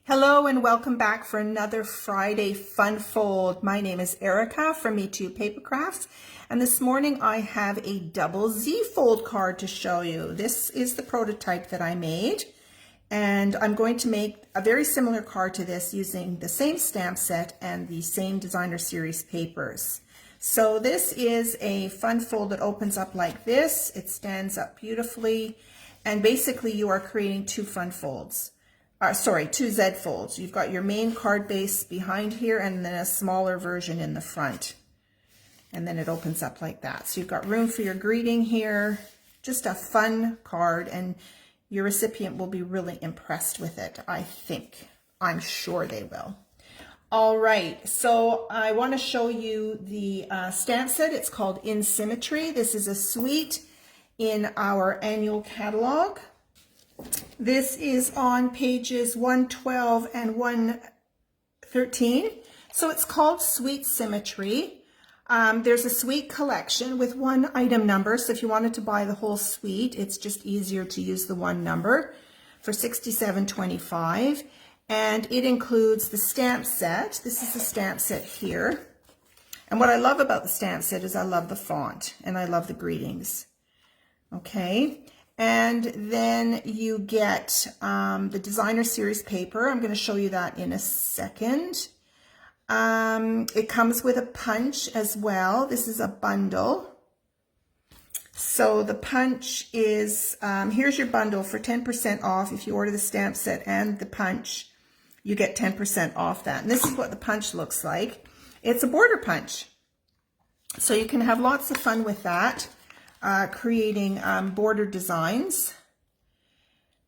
Hello and welcome back for another Friday Fun Fold. My name is Erica from Me Too Paper Crafts, and this morning I have a double Z fold card to show you. This is the prototype that I made, and I'm going to make a very similar card to this using the same stamp set and the same designer series papers. So this is a fun fold that opens up like this. It stands up beautifully, and basically you are creating two fun folds. Two Z folds. You've got your main card base behind here and then a smaller version in the front. And then it opens up like that. So you've got room for your greeting here. Just a fun card, and your recipient will be really impressed with it, I think. I'm sure they will. All right, so I want to show you the stamp set. It's called In Symmetry. This is a suite in our annual catalog. This is on pages 112 and 113. So it's called Sweet Symmetry. There's a suite collection with one item number. So if you wanted to buy the whole suite, it's just easier to use the one number for $67.25. And it includes the stamp set. This is the stamp set here. And what I love about the stamp set is I love the font and I love the greetings. Okay. And then you get the designer series paper. I'm going to show you that in a second. It comes with a punch as well. This is a bundle. So the punch is, here's your bundle for 10% off. If you order the stamp set and the punch, you get 10% off that. And this is what the punch looks like. It's a border punch. So you can have lots of fun with that. Creating border designs.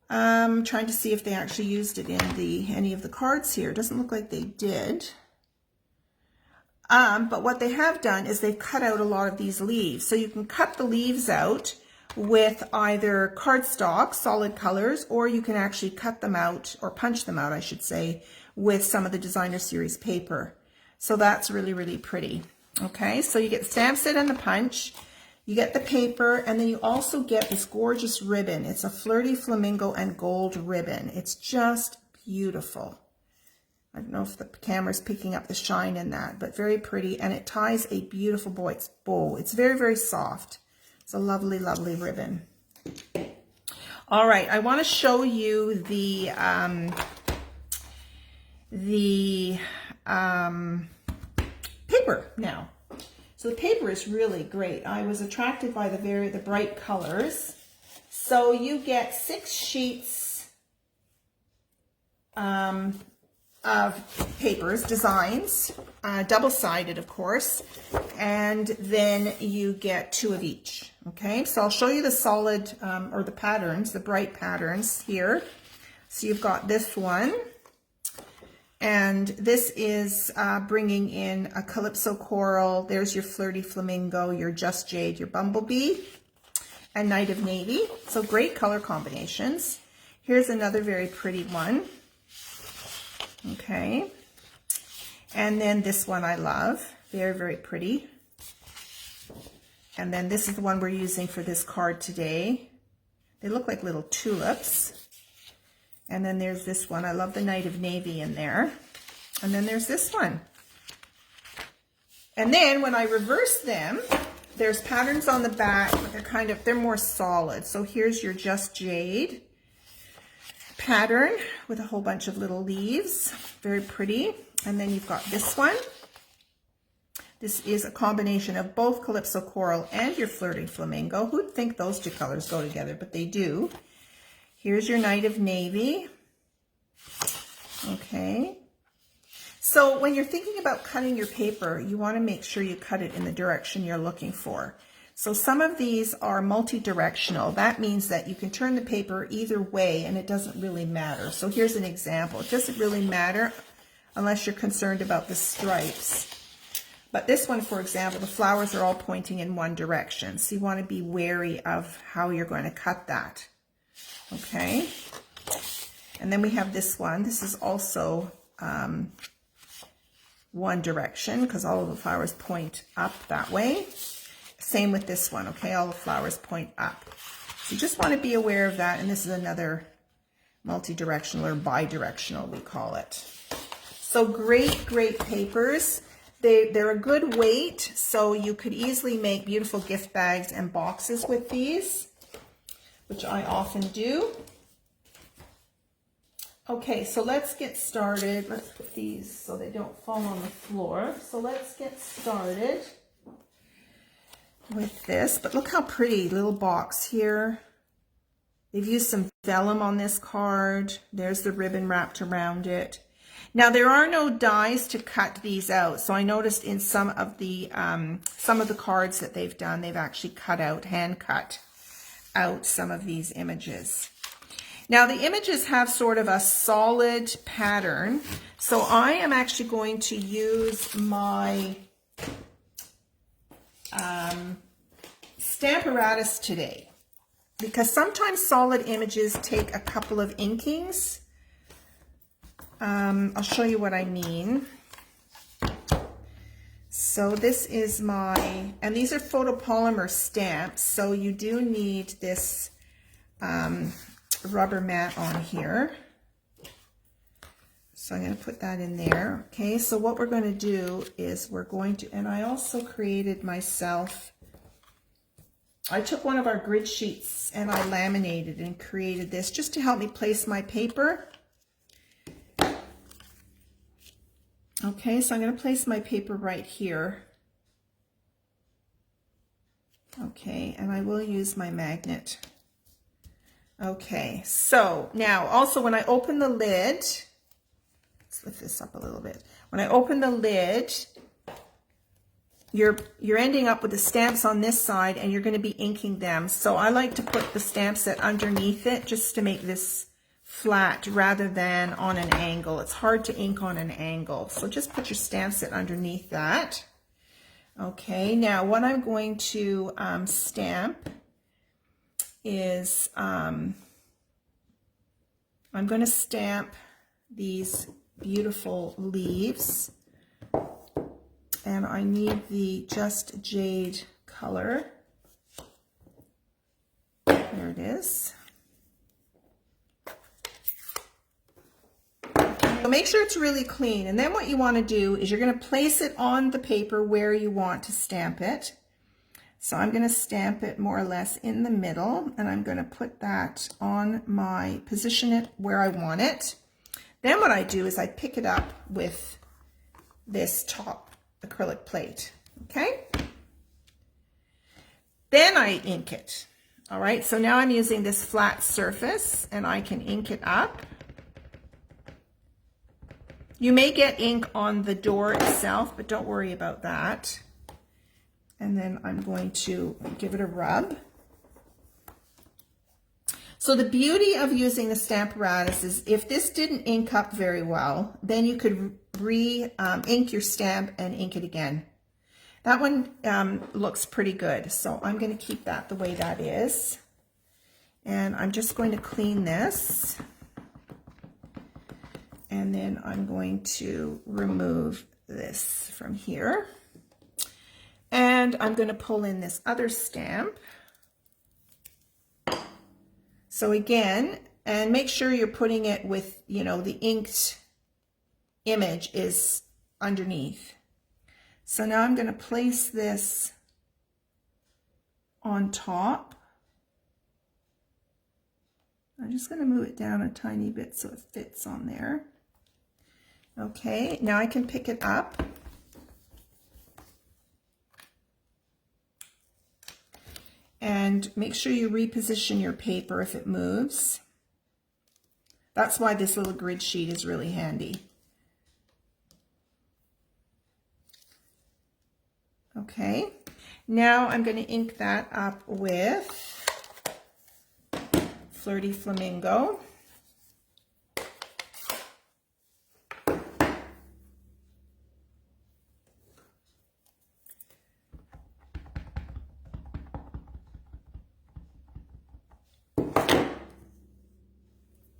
Trying to see if they actually used it in any of the cards here. It doesn't look like they did. But what they have done is they've cut out a lot of these leaves. So you can cut the leaves out with either cardstock, solid colors, or you can actually cut them out, or punch them out, I should say, with some of the designer series paper. So that's really, really pretty. Okay, so you get the stamp set and the punch. You get the paper, and then you also get this gorgeous ribbon. It's a flirty flamingo and gold ribbon. It's just beautiful. I don't know if the camera's picking up the shine in that, but very pretty. And it ties a beautiful bow. It's very, very soft. It's a lovely, lovely ribbon. All right, I want to show you the paper now. So the paper is really great. I was attracted by the bright colors. So you get 6 sheets of papers, designs, double-sided, of course, and then you get 2 of each. Okay, so I'll show you the solid or the patterns, the bright patterns here. So you've got this one. And this is bringing in a Calypso Coral. There's your Flirty Flamingo, your Just Jade, your Bumblebee, and Night of Navy. So great color combinations. Here's another very pretty one. Okay. And then this one I love. Very, very pretty. And then this is the one we're using for this card today. They look like little tulips. And then there's this one. I love the Night of Navy in there. And then there's this one. And then when I reverse them, there's patterns on the back, but they're more solid. So here's your Just Jade pattern with a whole bunch of little leaves. Very pretty. And then you've got this one. This is a combination of both Calypso Coral and your Flirty Flamingo. Who'd think those two colors go together, but they do. Here's your Night of Navy. Okay. So when you're thinking about cutting your paper, you want to make sure you cut it in the direction you're looking for. So some of these are multi-directional. That means that you can turn the paper either way and it doesn't really matter. So here's an example. It doesn't really matter unless you're concerned about the stripes. But this one, for example, the flowers are all pointing in one direction. So you want to be wary of how you're going to cut that. Okay, and then we have this one. This is also one direction because all of the flowers point up that way. Same with this one, okay? All the flowers point up. So you just want to be aware of that. And this is another multi-directional or bi-directional, we call it. So great, great papers. They're a good weight, so you could easily make beautiful gift bags and boxes with these, which I often do. Okay, so let's get started. Let's put these so they don't fall on the floor. So let's get started with this. But look how pretty, little box here. They've used some vellum on this card. There's the ribbon wrapped around it. Now there are no dies to cut these out. So I noticed in some of the cards that they've done, they've actually cut out, hand cut out some of these images. Now the images have sort of a solid pattern. So I am actually going to use my Stamparatus today, because sometimes solid images take a couple of inkings. I'll show you what I mean. So this is my, and these are photopolymer stamps, so you do need this rubber mat on here. So I'm going to put that in there. Okay, so what we're going to do is we're going to, and I also created myself, I took one of our grid sheets and I laminated and created this just to help me place my paper. Okay, so I'm going to place my paper right here. Okay, and I will use my magnet. Okay, so now also when I open the lid, let's lift this up a little bit. When I open the lid, you're ending up with the stamps on this side and you're going to be inking them. So I like to put the stamp set underneath it just to make this flat rather than on an angle. It's hard to ink on an angle. So just put your stamp set underneath that. Okay, now what I'm going to stamp is I'm going to stamp these beautiful leaves, and I need the Just Jade color. There it is. So make sure it's really clean, and then what you want to do is you're going to place it on the paper where you want to stamp it. So I'm going to stamp it more or less in the middle, and I'm going to put that on my, position it where I want it. Then what I do is I pick it up with this top acrylic plate, okay? Then I ink it. All right, so now I'm using this flat surface and I can ink it up. You may get ink on the door itself, but don't worry about that. And then I'm going to give it a rub. So the beauty of using the Stamparatus is if this didn't ink up very well, then you could ink your stamp and ink it again. That one looks pretty good. So I'm going to keep that the way that is. And I'm just going to clean this. And then I'm going to remove this from here. And I'm going to pull in this other stamp. So again, and make sure you're putting it with, you know, the inked image is underneath. So now I'm going to place this on top. I'm just going to move it down a tiny bit so it fits on there. Okay, now I can pick it up. And make sure you reposition your paper if it moves. That's why this little grid sheet is really handy. Okay, now I'm going to ink that up with Flirty Flamingo.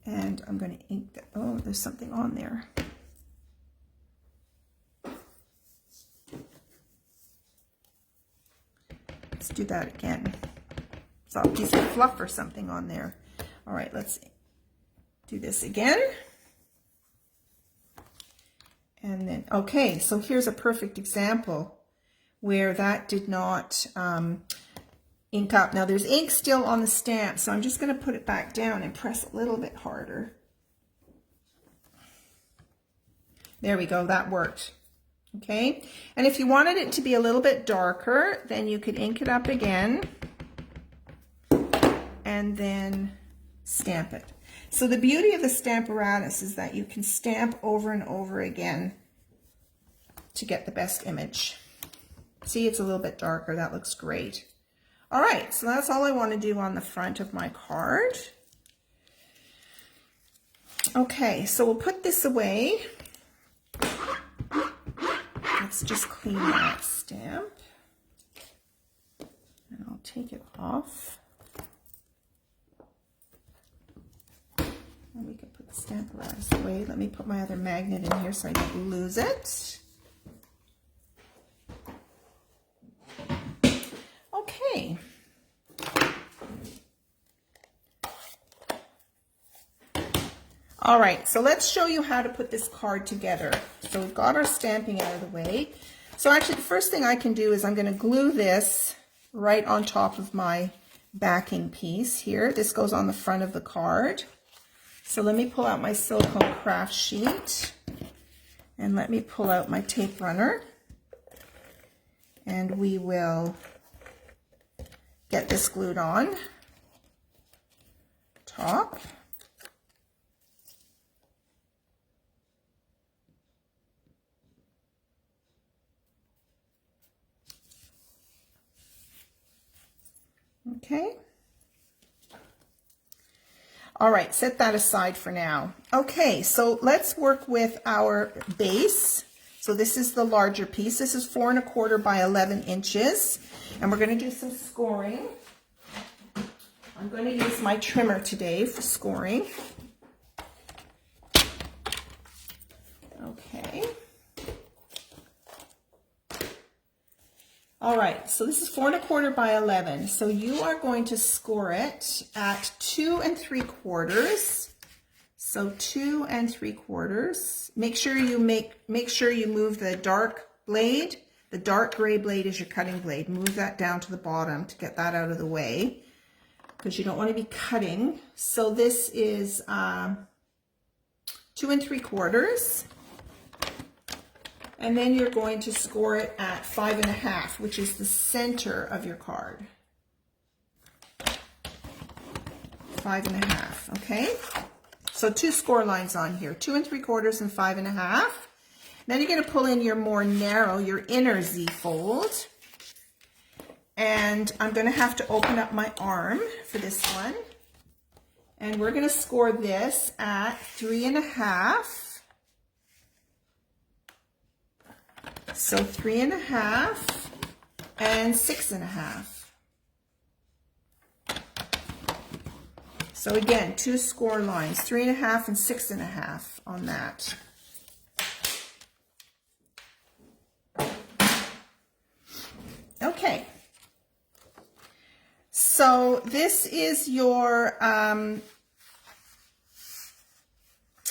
And I'm going to ink that. Oh, there's something on there. Let's do that again. Saw a piece of fluff or something on there. All right, let's Do this again. And then, okay, so here's a perfect example where that did not ink up. Now there's ink still on the stamp, so I'm just going to put it back down and press a little bit harder. There we go, that worked. Okay, and if you wanted it to be a little bit darker, then you could ink it up again and then stamp it. So the beauty of the Stamparatus is that you can stamp over and over again to get the best image. See, it's a little bit darker. That looks great. All right, so that's all I want to do on the front of my card. Okay, so we'll put this away. Let's just clean that stamp. And I'll take it off. And we can put the Stamparatus away. Let me put my other magnet in here so I don't lose it. Okay. All right, so let's show you how to put this card together. So we've got our stamping out of the way. So actually the first thing I can do is I'm going to glue this right on top of my backing piece here. This goes on the front of the card. So let me pull out my silicone craft sheet and let me pull out my tape runner, and we will get this glued on top. Okay. All right, set that aside for now. Okay, so let's work with our base. So this is the larger piece. This is 4 1/4 by 11 inches. And we're going to do some scoring. I'm going to use my trimmer today for scoring. Okay. All right, so this is 4 1/4 by 11. So you are going to score it at 2 3/4. So 2 3/4. Make sure you move the dark blade. The dark gray blade is your cutting blade. Move that down to the bottom to get that out of the way, because you don't want to be cutting. So this is 2 3/4. And then you're going to score it at 5 1/2, which is the center of your card. 5 1/2, okay? So 2 score lines on here, 2 3/4 and 5 1/2. Then you're going to pull in your more narrow, your inner Z fold. And I'm going to have to open up my arm for this one. And we're going to score this at 3 1/2. So 3 1/2 and 6 1/2. So again, 2 score lines, 3 1/2 and 6 1/2 on that. Okay. So this is your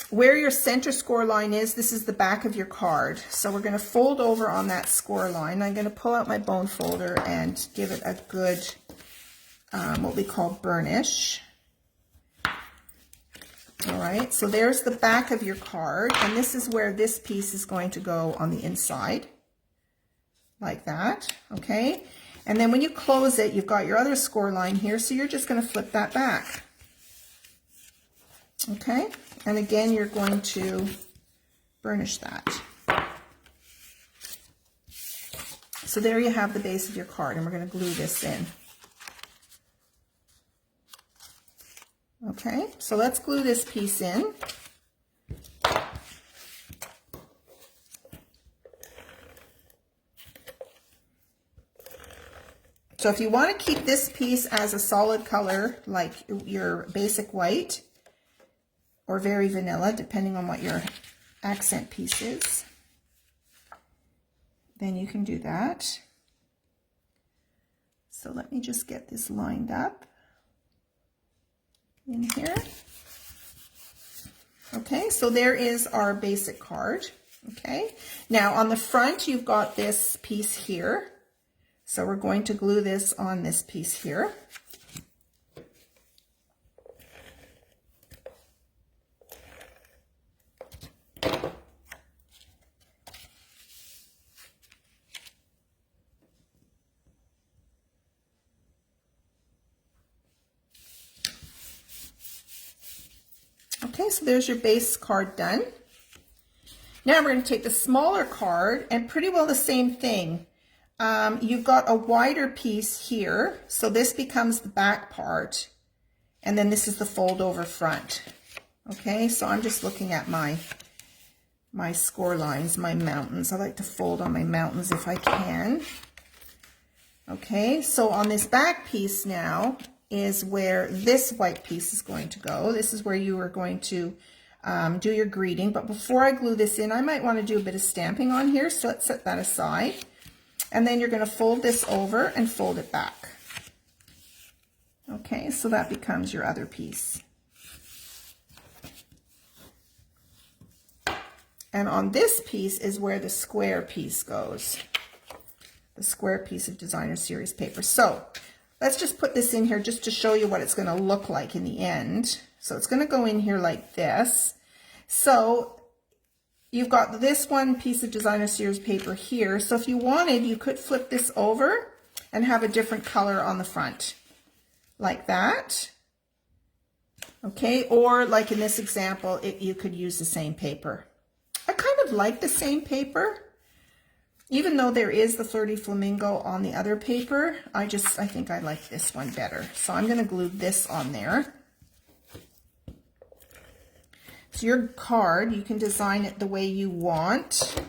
where your center score line is. This is the back of your card. So we're going to fold over on that score line. I'm going to pull out my bone folder and give it a good, what we call burnish. All right, so there's the back of your card, and this is where this piece is going to go on the inside, like that, okay? And then when you close it, you've got your other score line here, so you're just going to flip that back. Okay, and again, you're going to burnish that. So there you have the base of your card, and we're going to glue this in. Okay, so let's glue this piece in. So if you want to keep this piece as a solid color, like your basic white, or very vanilla, depending on what your accent piece is, then you can do that. So let me just get this lined up in here. Okay, so there is our basic card. Okay, now on the front you've got this piece here. So we're going to glue this on this piece here. Okay, so there's your base card done. Now we're going to take the smaller card and pretty well the same thing. You've got a wider piece here, so this becomes the back part, and then this is the fold over front. Okay, so I'm just looking at my score lines, my mountains. I like to fold on my mountains if I can. Okay, so on this back piece now is where this white piece is going to go. This is where you are going to do your greeting. But before I glue this in, I might want to do a bit of stamping on here. So let's set that aside. And then you're going to fold this over and fold it back. Okay, so that becomes your other piece. And on this piece is where the square piece goes. The square piece of designer series paper. So let's just put this in here just to show you what it's going to look like in the end. So it's going to go in here like this. So you've got this one piece of designer series paper here. So if you wanted, you could flip this over and have a different color on the front, like that. Okay, or like in this example, you could use the same paper. I kind of like the same paper. Even though there is the Flirty Flamingo on the other paper, I think I like this one better. So I'm going to glue this on there. So your card, you can design it the way you want.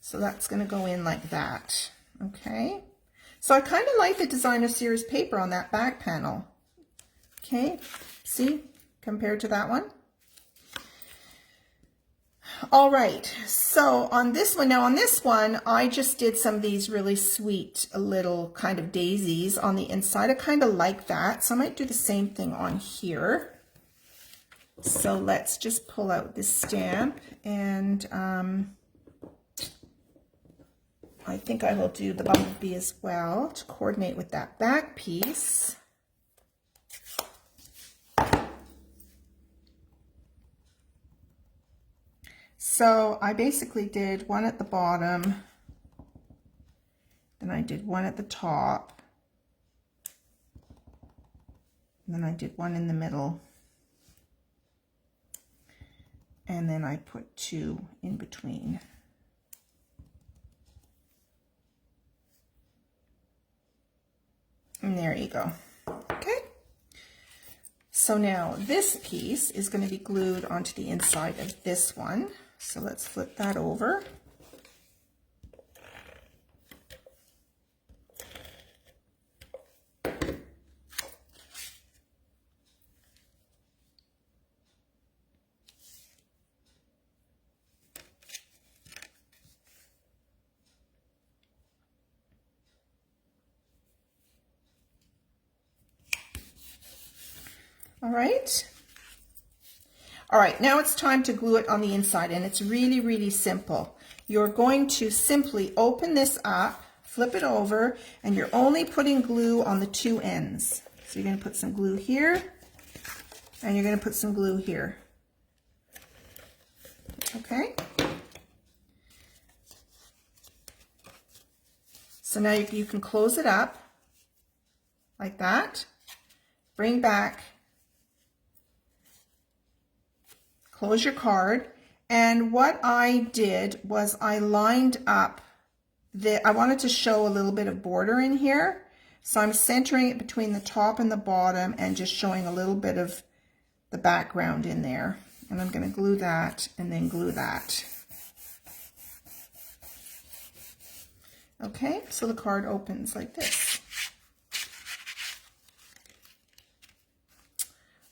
So that's going to go in like that. Okay. So I kind of like the designer series paper on that back panel. Okay, see, compared to that one. All right, so on this one, now on this one, I just did some of these really sweet little kind of daisies on the inside. I kind of like that, so I might do the same thing on here. So let's just pull out this stamp, and I think I will do the bumblebee as well to coordinate with that back piece. So I basically did one at the bottom, then I did one at the top, and then I did one in the middle, and then I put two in between. And there you go. Okay. So now this piece is going to be glued onto the inside of this one. So let's flip that over. All right. All right, now it's time to glue it on the inside, and it's really, really simple. You're going to simply open this up, flip it over, and you're only putting glue on the two ends. So you're going to put some glue here, and you're going to put some glue here. Okay? So now you can close it up like that, bring back, close your card, and what I did was I lined up I wanted to show a little bit of border in here, so I'm centering it between the top and the bottom and just showing a little bit of the background in there. And I'm going to glue that and then glue that. Okay, so the card opens like this.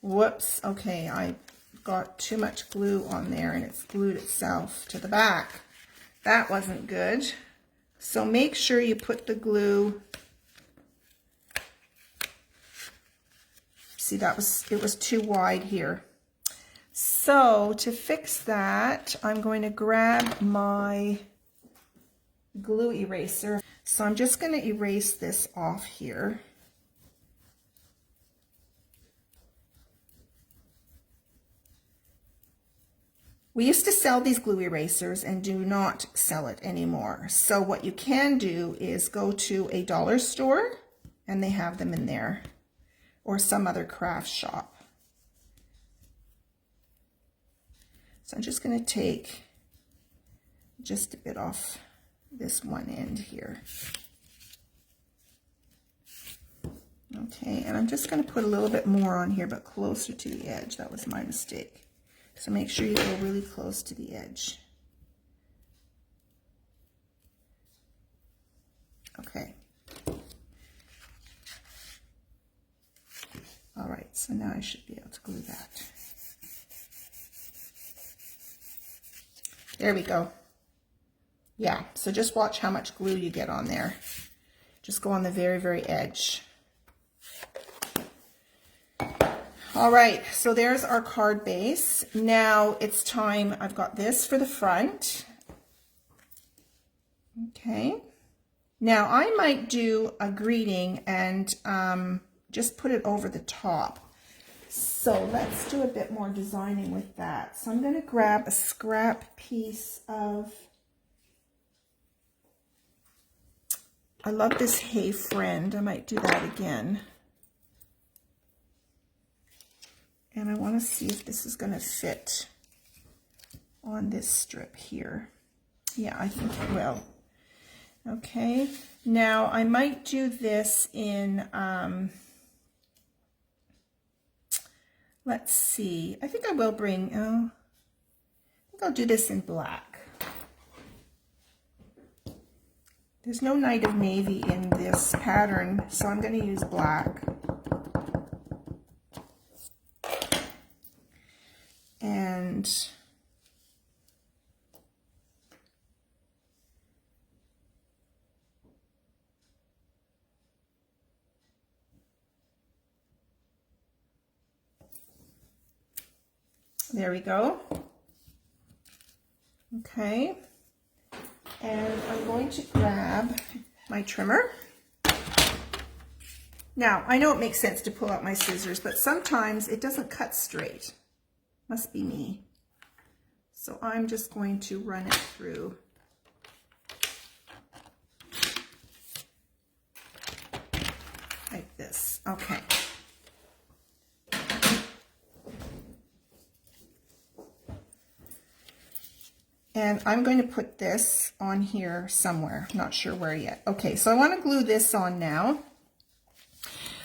Whoops, okay, I got too much glue on there and it's glued itself to the back. That wasn't good. So make sure you put the glue. See, it was too wide here. So to fix that, I'm going to grab my glue eraser. So I'm just going to erase this off here. We used to sell these glue erasers and do not sell it anymore. So what you can do is go to a dollar store and they have them in there, or some other craft shop. So I'm just going to take just a bit off this one end here. Okay, and I'm just going to put a little bit more on here, but closer to the edge. That was my mistake. So make sure you go really close to the edge. Okay. All right, so now I should be able to glue that. There we go. Yeah, so just watch how much glue you get on there. Just go on the very, very edge. All right, so there's our card base. Now it's time, I've got this for the front. Okay. Now I might do a greeting and just put it over the top. So let's do a bit more designing with that. So I'm going to grab a scrap piece of, I love this Hey Friend. I might do that again. And I want to see if this is going to fit on this strip here. Yeah, I think it will. Okay, now I might do this in, let's see, I think I will bring, I think I'll do this in black. There's no Night of Navy in this pattern, so I'm going to use black. And there we go. Okay. And I'm going to grab my trimmer. Now, I know it makes sense to pull out my scissors, but sometimes it doesn't cut straight. Must be me. So I'm just going to run it through. Like this. Okay. And I'm going to put this on here somewhere. Not sure where yet. Okay, so I want to glue this on now.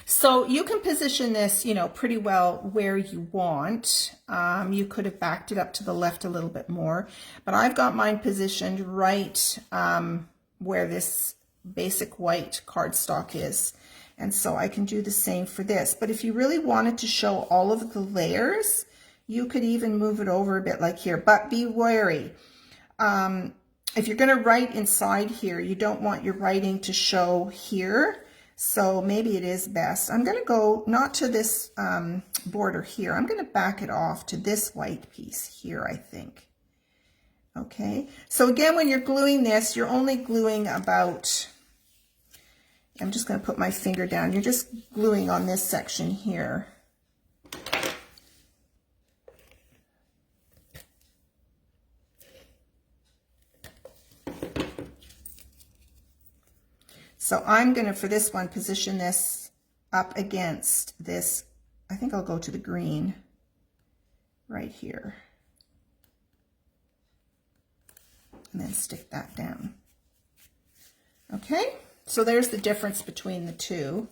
So you can position this, you know, pretty well where you want. You could have backed it up to the left a little bit more, but I've got mine positioned right where this basic white cardstock is. And so I can do the same for this. But if you really wanted to show all of the layers, you could even move it over a bit like here, but be wary. If you're going to write inside here, you don't want your writing to show here. So maybe it is best. I'm going to go not to this border here. I'm going to back it off to this white piece here, I think. Okay. So again, when you're gluing this, you're only gluing about, I'm just going to put my finger down. You're just gluing on this section here. So I'm going to, for this one, position this up against this. I think I'll go to the green right here. And then stick that down. Okay, so there's the difference between the two.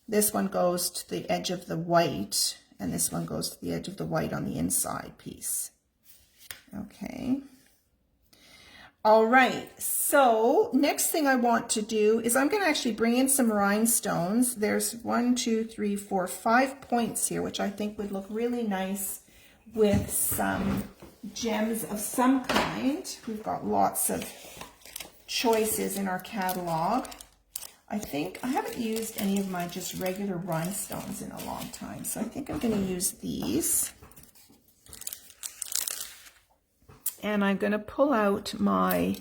This one goes to the edge of the white, and this one goes to the edge of the white on the inside piece. Okay. All right, so next thing I want to do is I'm going to actually bring in some rhinestones. There's 1, 2, 3, 4, 5 points here, which I think would look really nice with some gems of some kind. We've got lots of choices in our catalog. I think I haven't used any of my just regular rhinestones in a long time, so I think I'm going to use these. And I'm going to pull out my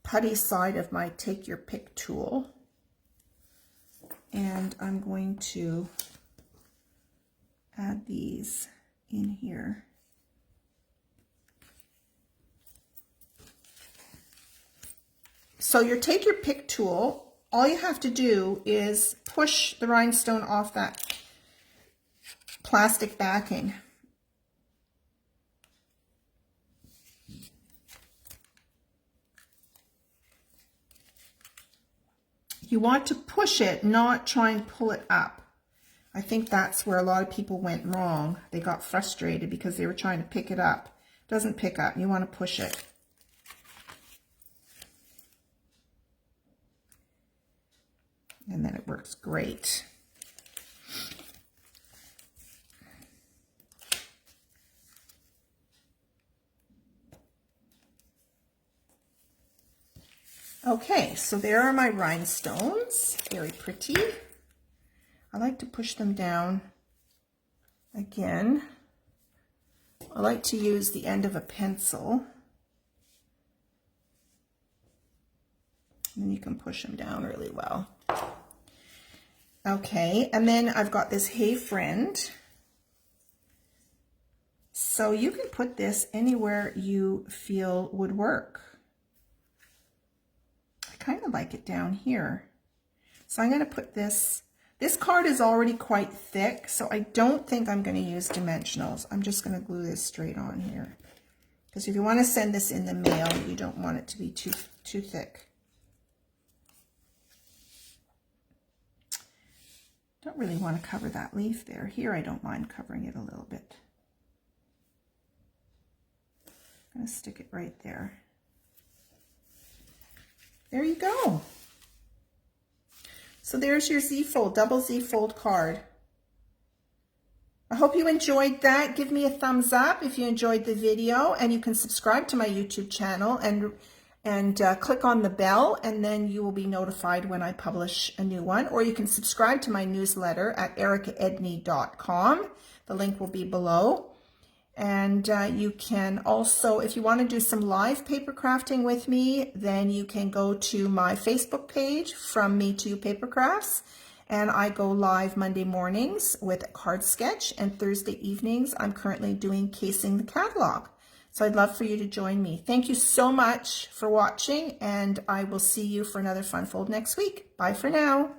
putty side of my Take Your Pick tool, and I'm going to add these in here. So your Take Your Pick tool, all you have to do is push the rhinestone off that plastic backing. You want to push it, not try and pull it up. I think that's where a lot of people went wrong. They got frustrated because they were trying to pick it up. It doesn't pick up. You want to push it. And then it works great. Okay, so there are my rhinestones. Very pretty. I like to push them down again. I like to use the end of a pencil. And then you can push them down really well. Okay, and then I've got this Hey Friend. So you can put this anywhere you feel would work. I kind of like it down here. So I'm going to put this. This card is already quite thick, so I don't think I'm going to use dimensionals. I'm just going to glue this straight on here. Because if you want to send this in the mail, you don't want it to be too thick. Don't really want to cover that leaf there. Here I don't mind covering it a little bit. I'm going to stick it right there. There you go. So there's your Z-fold, double Z-fold card. I hope you enjoyed that. Give me a thumbs up if you enjoyed the video, and you can subscribe to my YouTube channel and click on the bell, and then you will be notified when I publish a new one. Or you can subscribe to my newsletter at ericaedney.com. The link will be below. And you can also, if you want to do some live paper crafting with me, then you can go to my Facebook page, From Me to Paper Crafts. And I go live Monday mornings with a card sketch, and Thursday evenings I'm currently doing casing the catalog. So I'd love for you to join me. Thank you so much for watching, and I will see you for another fun fold next week. Bye for now.